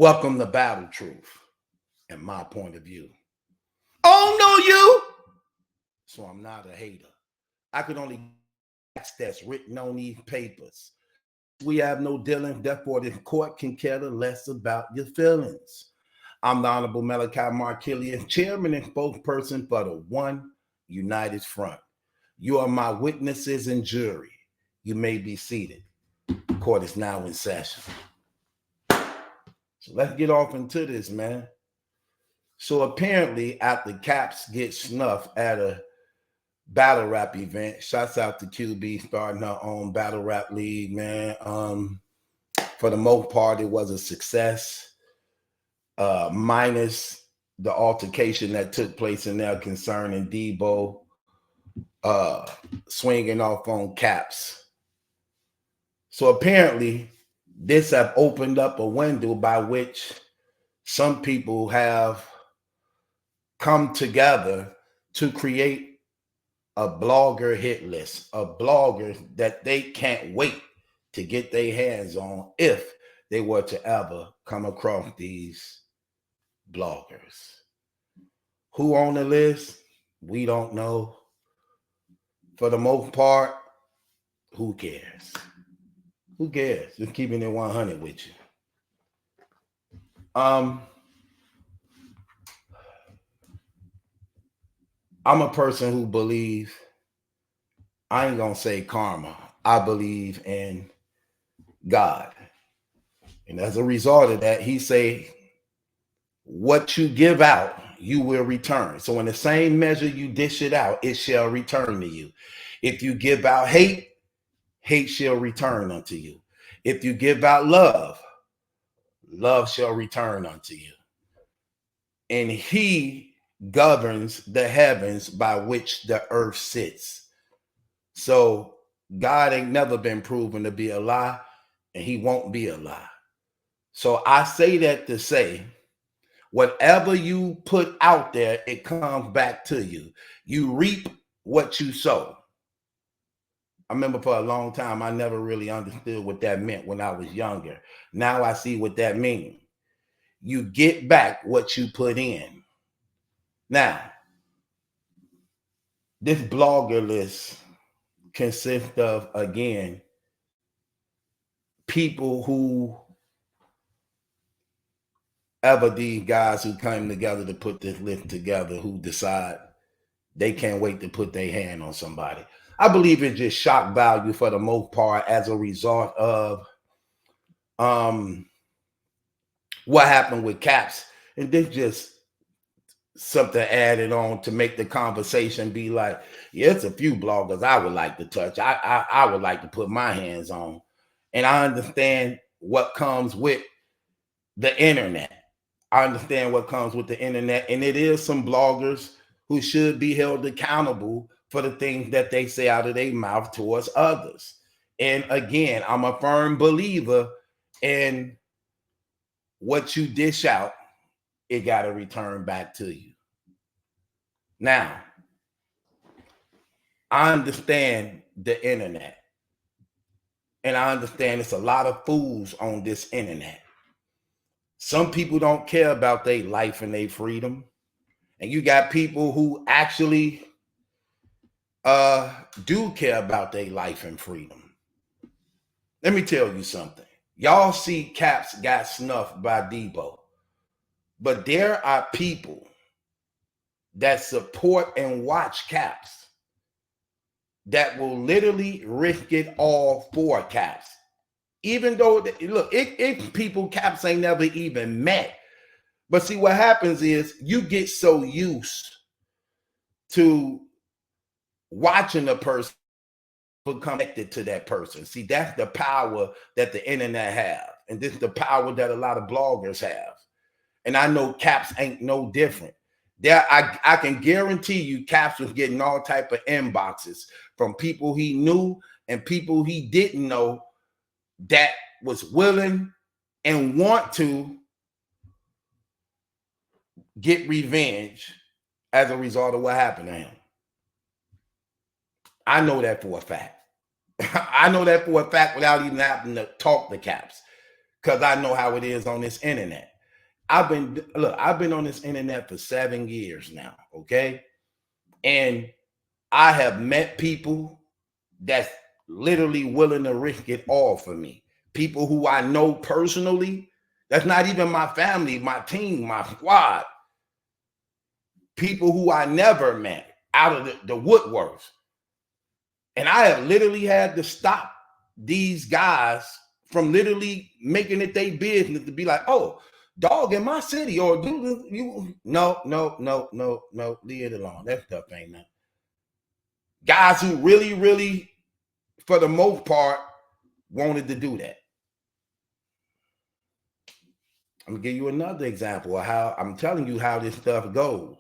Welcome to Battle Truth and my point of view. Oh, no, you. So I'm not a hater. I could only that's written on these papers. We have no dealing, therefore the court can care less about your feelings. I'm the Honorable MallikiBaker, chairman and spokesperson for the One United Front. You are my witnesses and jury. You may be seated. The court is now in session. So let's get off into this, man. So apparently, after Caps get snuffed at a battle rap event, shouts out to QB starting her own battle rap league, man. For the most part, it was a success, minus the altercation that took place in there concerning Debo swinging off on Caps. So apparently, this have opened up a window by which some people have come together to create a blogger hit list, a blogger that they can't wait to get their hands on if they were to ever come across these bloggers. Who on the list? We don't know. For the most part, who cares? Who cares? Just keeping it 100 with you. I'm a person who believes, I ain't gonna say karma, I believe in God. And as a result of that, he say, what you give out, you will return. So in the same measure you dish it out, it shall return to you. If you give out hate, hate shall return unto you. If you give out love, love shall return unto you. And he governs the heavens by which the earth sits. So God ain't never been proven to be a lie, and he won't be a lie. So I say that to say, whatever you put out there, it comes back to you. You reap what you sow. I remember for a long time, I never really understood what that meant when I was younger. Now I see what that means. You get back what you put in. Now, this blogger list consists of, again, people who ever these guys who came together to put this list together, who decide they can't wait to put their hand on somebody. I believe it's just shock value for the most part as a result of what happened with Caps. And this just something added on to make the conversation be like, yeah, it's a few bloggers I would like to touch. I would like to put my hands on. And I understand what comes with the internet. I understand what comes with the internet. And it is some bloggers who should be held accountable for the things that they say out of their mouth towards others. And again, I'm a firm believer in what you dish out, it got to return back to you. Now, I understand the internet. And I understand it's a lot of fools on this internet. Some people don't care about their life and their freedom. And you got people who actually do care about their life and freedom. Let me tell you something. Y'all see Caps got snuffed by Debo. But there are people that support and watch Caps that will literally risk it all for Caps. Even though, look, it people Caps ain't never even met. But see, what happens is you get so used to watching a person become connected to that person. See, that's the power that the internet have. And this is the power that a lot of bloggers have. And I know Caps ain't no different. There, I can guarantee you Caps was getting all type of inboxes from people he knew and people he didn't know that was willing and want to get revenge as a result of what happened to him. I know that for a fact. I know that for a fact without even having to talk to Caps, because I know how it is on this internet. I've been on this internet for 7 years now, okay? And I have met people that's literally willing to risk it all for me. People who I know personally, that's not even my family, my team, my squad. People who I never met out of the woodworks. And I have literally had to stop these guys from literally making it their business to be like, oh, dog in my city, or do you no, leave it alone. That stuff ain't nothing. Guys who really, for the most part, wanted to do that. I'm gonna give you another example of how I'm telling you how this stuff goes.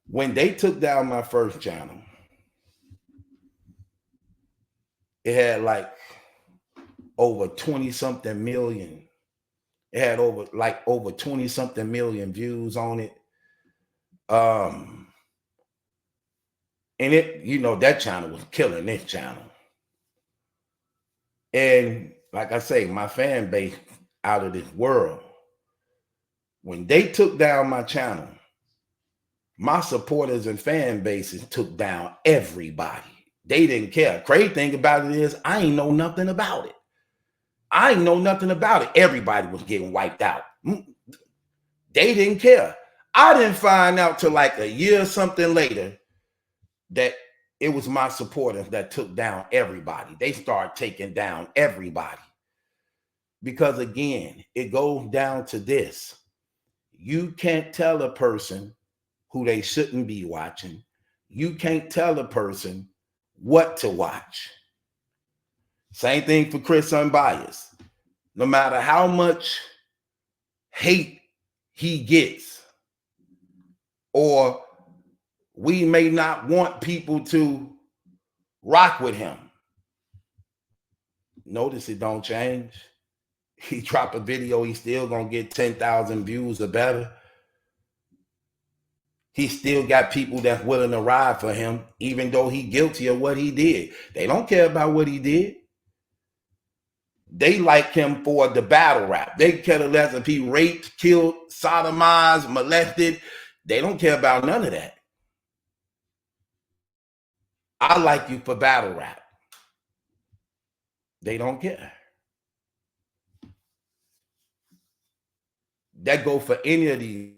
When they took down my first channel, it had like over 20 something million. It had over 20 something million views on it. And it, that channel was killing this channel. And like I say, my fan base out of this world. When they took down my channel, my supporters and fan bases took down everybody. They didn't care. Crazy thing about it is I ain't know nothing about it. I ain't know nothing about it. Everybody was getting wiped out. They didn't care. I didn't find out till like a year or something later that it was my supporters that took down everybody. They started taking down everybody. Because again, it goes down to this. You can't tell a person who they shouldn't be watching. You can't tell a person what to watch. Same thing for Chris Unbiased. No matter how much hate he gets, or we may not want people to rock with him, notice it don't change. He drop a video, he's still gonna get 10,000 views or better. He still got people that's willing to ride for him, even though he guilty of what he did. They don't care about what he did. They like him for the battle rap. They care less if he raped, killed, sodomized, molested. They don't care about none of that. I like you for battle rap. They don't care. That go for any of these.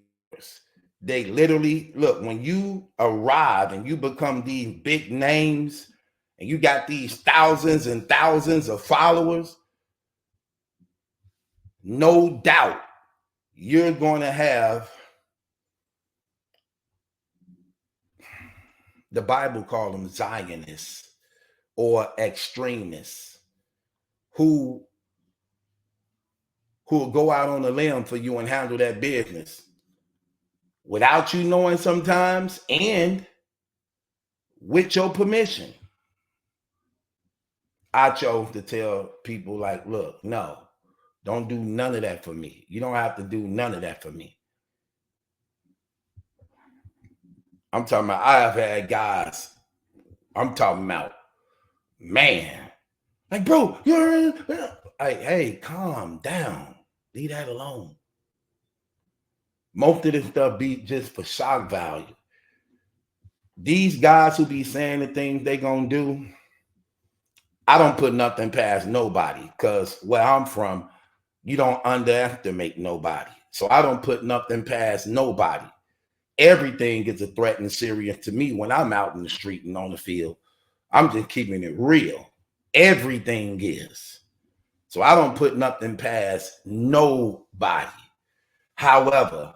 They literally, look, when you arrive and you become these big names and you got these thousands and thousands of followers, no doubt you're going to have, the Bible called them Zionists or extremists, who will go out on a limb for you and handle that business without you knowing sometimes, and with your permission. I chose to tell people like, look, no, don't do none of that for me. You don't have to do none of that for me. I'm talking about, I have had guys, I'm talking about, man, like, bro, you're like, hey, calm down. Leave that alone. Most of this stuff be just for shock value. These guys who be saying the things they gonna do, I don't put nothing past nobody, because where I'm from, you don't underestimate nobody. So I don't put nothing past nobody. Everything is a threat and serious to me when I'm out in the street and on the field. I'm just keeping it real. Everything is. So I don't put nothing past nobody. However,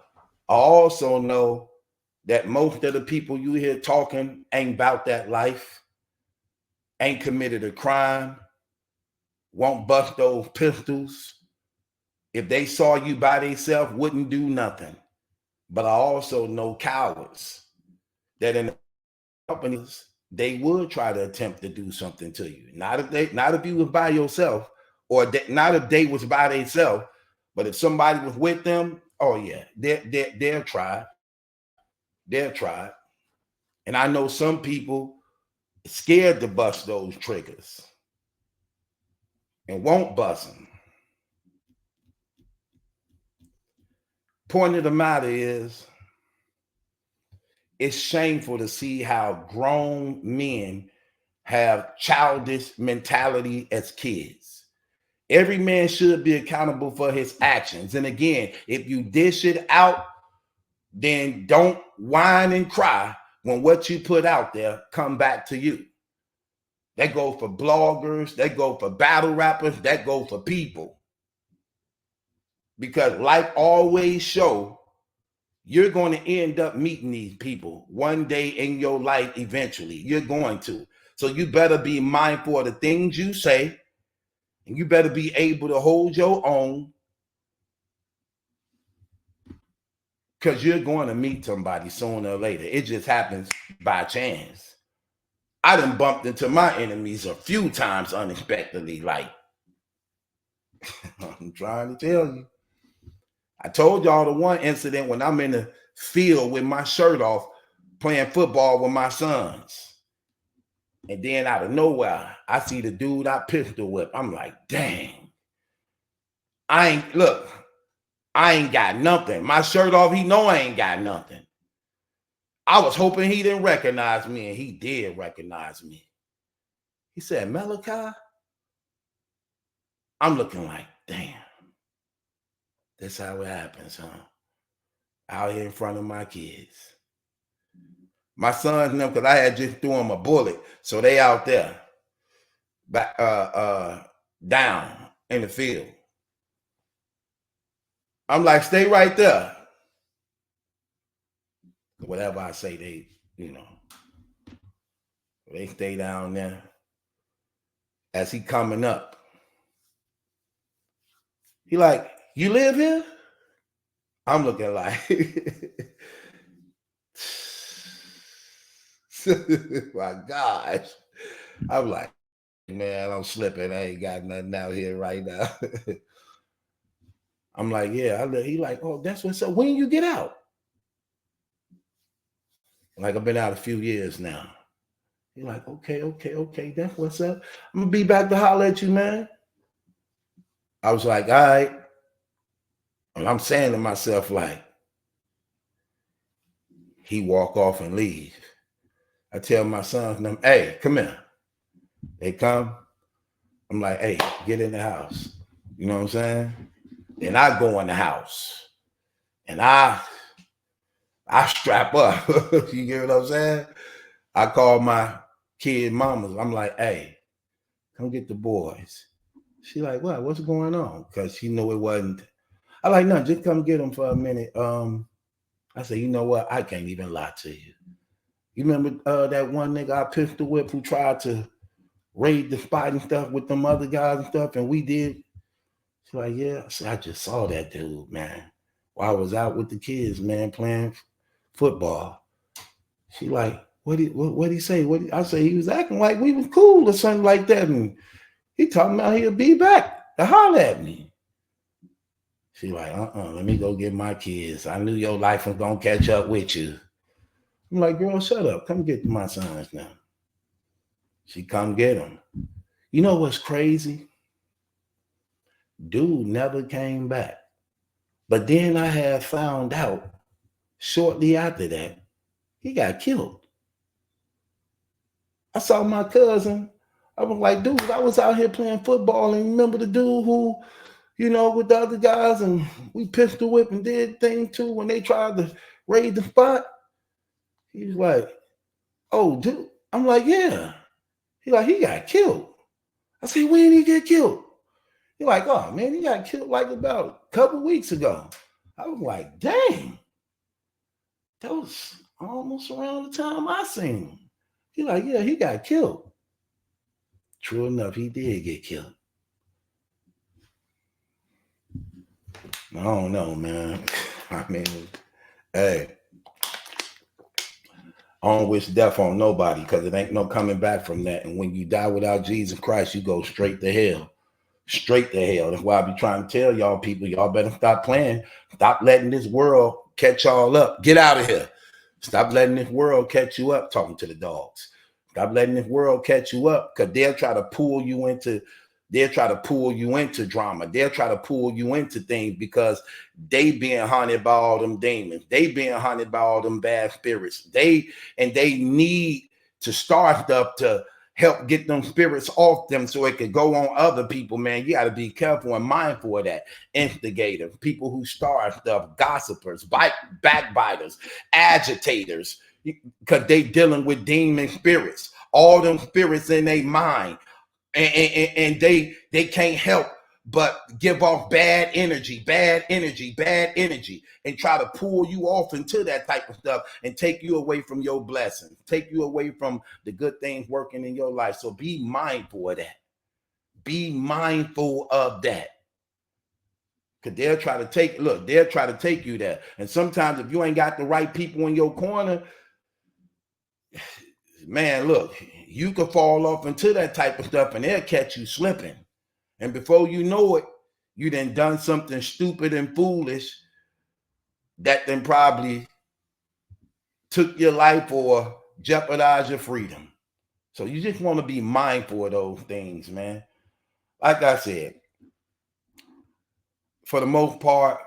I also know that most of the people you hear talking ain't about that life, ain't committed a crime, won't bust those pistols. If they saw you by themselves, wouldn't do nothing. But I also know cowards that in the companies, they would try to attempt to do something to you. Not if you was by yourself, or not if they was by themselves, but if somebody was with them, oh yeah, they'll try. They'll try. And I know some people scared to bust those triggers and won't bust them. Point of the matter is, it's shameful to see how grown men have childish mentality as kids. Every man should be accountable for his actions. And again, if you dish it out, then don't whine and cry when what you put out there come back to you. That go for bloggers, that go for battle rappers, that go for people. Because life always show you're going to end up meeting these people one day in your life eventually. You're going to. So you better be mindful of the things you say, and you better be able to hold your own, because you're going to meet somebody sooner or later. It just happens by chance. I done bumped into my enemies a few times unexpectedly. Like, I'm trying to tell you. I told y'all the one incident when I'm in the field with my shirt off playing football with my sons. And then out of nowhere, I see the dude I pistol whip. I'm like, dang. I ain't got nothing. My shirt off, he know I ain't got nothing. I was hoping he didn't recognize me, and he did recognize me. He said, Maliki? I'm looking like, damn. That's how it happens, huh? Out here in front of my kids. My sons know, because I had just threw them a bullet, so they out there, back, down in the field. I'm like, stay right there. Whatever I say, they, they stay down there. As he coming up, he like, you live here? I'm looking like, my gosh. I'm like, man, I'm slipping. I ain't got nothing out here right now. I'm like, yeah. He like, oh, that's what's up. When you get out? Like, I've been out a few years now. He like, okay. That's what's up. I'm gonna be back to holler at you, man. I was like, all right. And I'm saying to myself, like, he walk off and leave. I tell my sons, hey, come here. They come. I'm like, hey, get in the house. You know what I'm saying? Then I go in the house and I strap up. You get what I'm saying? I call my kid mamas. I'm like, hey, come get the boys. She like, what? What's going on? Because she knew it wasn't. I like, no, just come get them for a minute. I said, you know what? I can't even lie to you. You remember that one nigga I pistol whip who tried to raid the spot and stuff with them other guys and stuff, and we did? She's like, yeah. I said, I just saw that dude, man. While I was out with the kids, man, playing football. She like, what he say? I say he was acting like we was cool or something like that, and he talking about he'll be back to holler at me. She like, let me go get my kids. I knew your life was gonna catch up with you. I'm like, girl, shut up. Come get my sons now. She come get them. You know what's crazy? Dude never came back. But then I had found out shortly after that, he got killed. I saw my cousin. I was like, dude, I was out here playing football, and remember the dude who, with the other guys, and we pistol whip and did things too when they tried to raid the spot? He was like, oh, dude. I'm like, yeah. He like, he got killed. I said, when did he get killed? He like, oh, man, he got killed like about a couple weeks ago. I was like, dang. That was almost around the time I seen him. He like, yeah, he got killed. True enough, he did get killed. I don't know, man. I mean, hey, I don't wish death on nobody, because it ain't no coming back from that. And when you die without Jesus Christ, you go straight to hell. Straight to hell. That's why I be trying to tell y'all people, y'all better stop playing. Stop letting this world catch y'all up. Get out of here. Stop letting this world catch you up, talking to the dogs. Stop letting this world catch you up, because they'll try to pull you into They'll try to pull you into drama. They'll try to pull you into things because they being haunted by all them demons. They being haunted by all them bad spirits. They need to start stuff to help get them spirits off them so it could go on other people, man. You got to be careful and mindful of that. Instigators, people who start stuff, gossipers, backbiters, agitators, because they dealing with demon spirits, all them spirits in their mind. And they can't help but give off bad energy, and try to pull you off into that type of stuff and take you away from your blessings, take you away from the good things working in your life. So be mindful of that. Be mindful of that. Because they'll try to take you there. And sometimes if you ain't got the right people in your corner, man, look, you could fall off into that type of stuff and they'll catch you slipping. And before you know it, you done something stupid and foolish that then probably took your life or jeopardized your freedom. So you just want to be mindful of those things, man. Like I said, for the most part,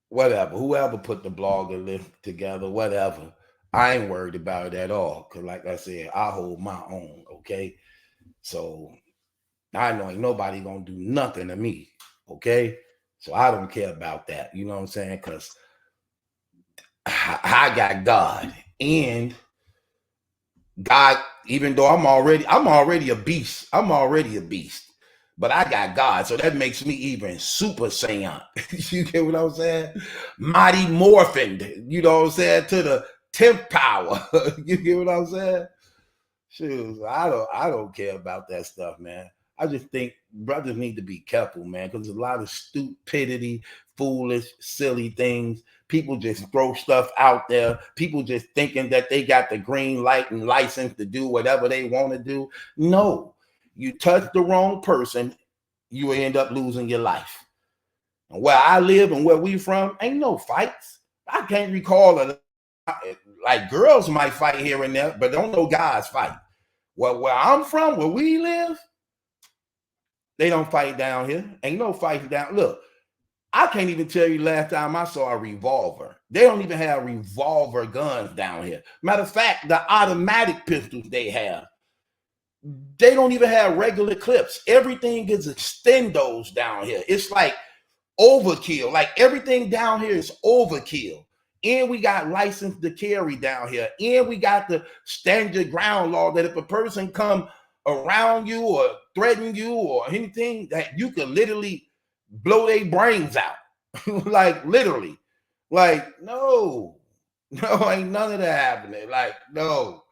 whatever, whoever put the blogger list together, whatever, I ain't worried about it at all. Because like I said, I hold my own, okay? So I know ain't nobody gonna do nothing to me, okay? So I don't care about that, you know what I'm saying? Because I got God, and God, even though I'm already a beast, but I got God, so that makes me even super saiyan. You get what I'm saying? Mighty morphin, you know what I'm saying, to the 10th power. You get what I'm saying? Shoot, I don't care about that stuff, man. I just think brothers need to be careful, man, because there's a lot of stupidity, foolish, silly things. People just throw stuff out there. People just thinking that they got the green light and license to do whatever they want to do. No, you touch the wrong person, you end up losing your life. And where I live and where we from, ain't no fights. I can't recall it. Like girls might fight here and there, but don't know guys fight. Well, where I'm from, where we live, they don't fight down here. Ain't no fighting down. Look, I can't even tell you last time I saw a revolver. They don't even have revolver guns down here. Matter of fact, the automatic pistols they have, they don't even have regular clips. Everything is extendos down here. It's like overkill. Like everything down here is overkill. And we got license to carry down here. And we got the stand your ground law that if a person come around you or threaten you or anything, that you could literally blow their brains out. Like literally. Like, no, ain't none of that happening. Like, no,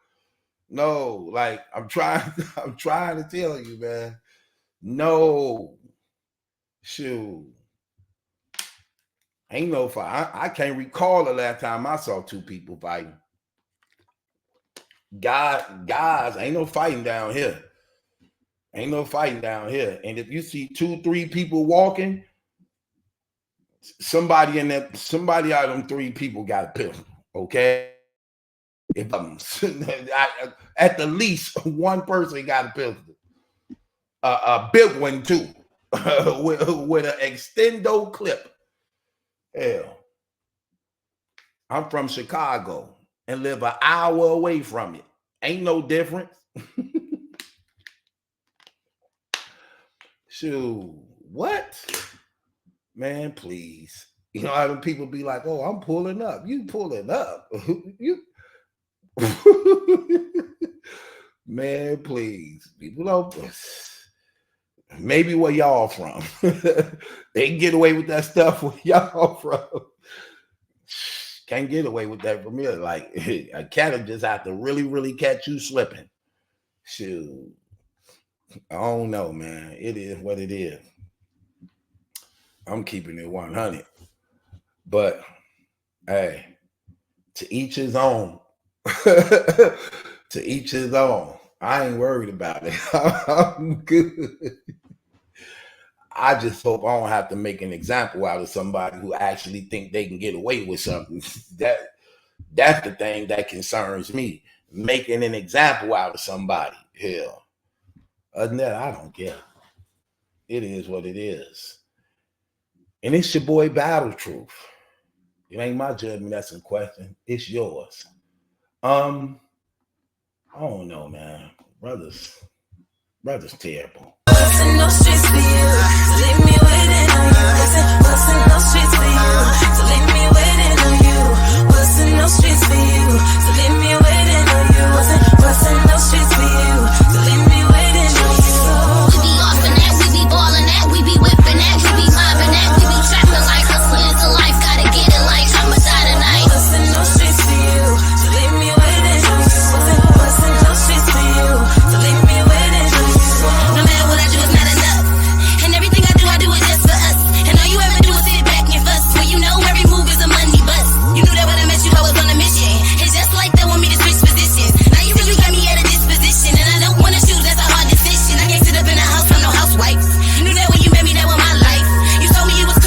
like I'm trying to tell you, man. No, shoot. Ain't no fight. I can't recall the last time I saw two people fighting. Guys, ain't no fighting down here. Ain't no fighting down here. And if you see 2-3 people walking, somebody out of them 3 people got a pistol. Okay. If at the least one person got a pistol. A big one too. with an extendo clip. Hell, I'm from Chicago and live an hour away from it. Ain't no difference. Shoot, what? Man, please. You know how people be like, oh, I'm pulling up. You pulling up. You man, please. People don't. Maybe where y'all from. They can get away with that stuff where y'all from. Can't get away with that from here. Like a cat just have to really, really catch you slipping. Shoot. I don't know, man. It is what it is. I'm keeping it 100. But hey, to each his own. To each his own. I ain't worried about it. I'm good. I just hope I don't have to make an example out of somebody who actually think they can get away with something. That's the thing that concerns me. Making an example out of somebody. Hell, Other than that, I don't care. It is what it is. And it's your boy Battle Truth. It ain't my judgment that's in question. It's yours. I don't know, man. Brother's terrible. Bustin' no streets for you, so leave me waiting on you. Bustin' no streets for you, so leave me waiting on you. Bustin' no streets for you, so leave me waiting.